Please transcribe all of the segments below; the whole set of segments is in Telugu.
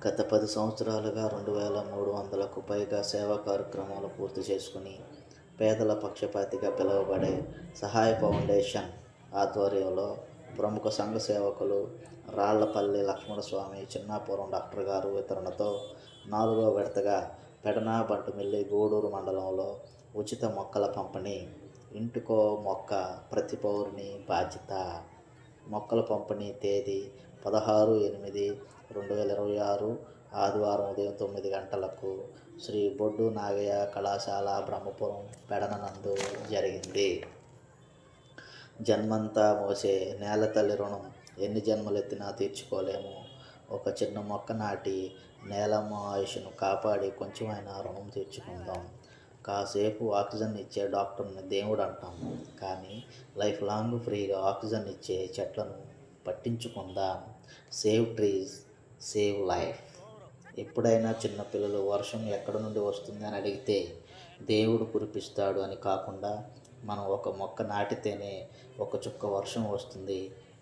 గత 10 సంవత్సరాలుగా 2300కు పైగా సేవా కార్యక్రమాలు పూర్తి చేసుకుని పేదల పక్షపాతిగా పిలువబడే సహాయ ఫౌండేషన్ ఆధ్వర్యంలో ప్రముఖ సంఘ సేవకులు రాళ్లపల్లి లక్ష్మణస్వామి చిన్నాపురం డాక్టర్ గారు వితరణతో 4వ విడతగా పెడన బంటుమిల్లి గూడూరు మండలంలో ఉచిత మొక్కల పంపిణీ. ఇంటికో మొక్క ప్రతి పౌరుని బాధ్యత. మొక్కల పంపిణీ తేదీ 16/8/2026 ఆదివారం ఉదయం 9 గంటలకు శ్రీ బొడ్డు నాగయ్య కళాశాల బ్రహ్మపురం పెడన నందు జరిగింది. జన్మంతా మోసే నేల తల్లి రుణం ఎన్ని జన్మలెత్తినా తీర్చుకోలేము. ఒక చిన్న మొక్క నాటి నేలమ్మ ఆయుష్ను కాపాడి కొంచెమైనా రుణం తీర్చుకుందాం. కాసేపు ఆక్సిజన్ ఇచ్చే డాక్టర్ని దేవుడు అంటాం, కానీ లైఫ్ లాంగ్ ఫ్రీగా ఆక్సిజన్ ఇచ్చే చెట్లను పట్టించుకుందాం. Save trees, save life. ఎప్పుడైనా చిన్నపిల్లలు వర్షం ఎక్కడి నుండి వస్తుంది అని అడిగితే దేవుడు కురిపిస్తాడు అని కాకుండా, మనం ఒక మొక్క నాటితేనే ఒక చుక్క వర్షం వస్తుంది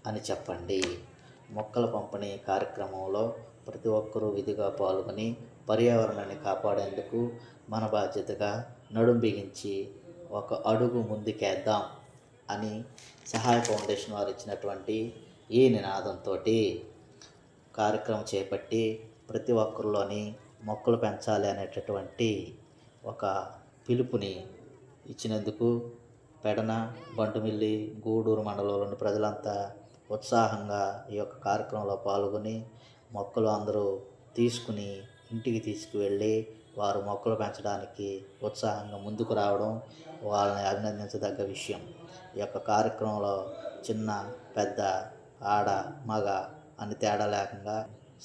అని చెప్పండి. మొక్కల పంపిణీ కార్యక్రమంలో ప్రతి ఒక్కరూ విధిగా పాల్గొని పర్యావరణాన్ని కాపాడేందుకు మన బాధ్యతగా నడుం బిగించి ఒక అడుగు ముందుకేద్దాం అని సహాయ ఫౌండేషన్ వారు ఇచ్చినటువంటి ఈ నినాదంతో కార్యక్రమం చేపట్టి ప్రతి ఒక్కరిలోని మొక్కలు పెంచాలి అనేటటువంటి ఒక పిలుపుని ఇచ్చినందుకు పెడన బంటుమిల్లి గూడూరు మండలంలోని ప్రజలంతా ఉత్సాహంగా ఈ యొక్క కార్యక్రమంలో పాల్గొని మొక్కలు అందరూ తీసుకుని ఇంటికి తీసుకువెళ్ళి వారు మొక్కలు పెంచడానికి ఉత్సాహంగా ముందుకు రావడం వాళ్ళని అభినందించదగ్గ విషయం. ఈ యొక్క కార్యక్రమంలో చిన్న పెద్ద ఆడ మగ అని తేడా లేకుండా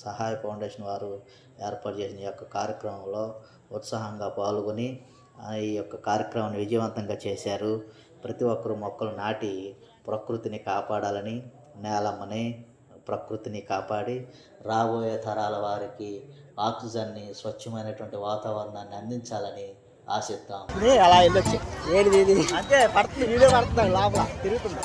సహాయ ఫౌండేషన్ వారు ఏర్పాటు చేసిన ఈ యొక్క కార్యక్రమంలో ఉత్సాహంగా పాల్గొని ఈ యొక్క కార్యక్రమాన్ని విజయవంతంగా చేశారు. ప్రతి ఒక్కరూ మొక్కలు నాటి ప్రకృతిని కాపాడాలని, నేలమ్మని ప్రకృతిని కాపాడి రాబోయే తరాల వారికి ఆక్సిజన్ని, స్వచ్ఛమైనటువంటి వాతావరణాన్ని అందించాలని ఆశిద్దాం. అలా వెళ్ళొచ్చు ఏది అంటే పడుతుంది, వీడియో పడుతుంది, లోపల తిరుగుతుంది.